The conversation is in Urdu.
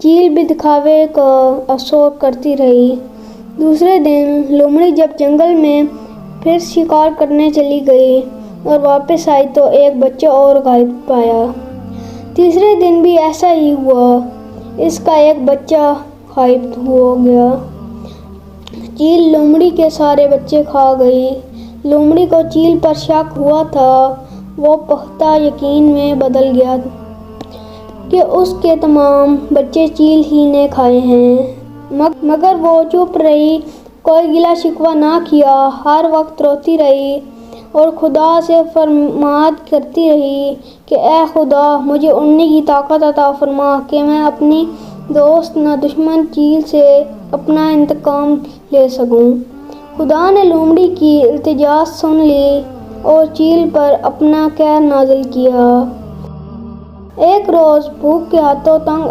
چیل بھی دکھاوے کا اثر کرتی رہی۔ دوسرے دن لومڑی جب جنگل میں پھر شکار کرنے چلی گئی اور واپس آئی تو ایک بچہ اور غائب پایا۔ تیسرے دن بھی ایسا ہی ہوا، اس کا ایک بچہ غائب ہو گیا۔ چیل لومڑی کے سارے بچے کھا گئی۔ لومڑی کو چیل پر شک ہوا تھا، وہ پختہ یقین میں بدل گیا کہ اس کے تمام بچے چیل ہی نے کھائے ہیں، مگر وہ چپ رہی، کوئی گلہ شکوہ نہ کیا، ہر وقت روتی رہی اور خدا سے فریاد کرتی رہی کہ اے خدا، مجھے اڑنے کی طاقت عطا فرما کہ میں اپنی دوست نہ دشمن چیل سے اپنا انتقام لے سکوں۔ خدا نے لومڑی کی التجا سن لی اور چیل پر اپنا قہر نازل کیا۔ ایک روز بھوک کے ہاتھوں تنگ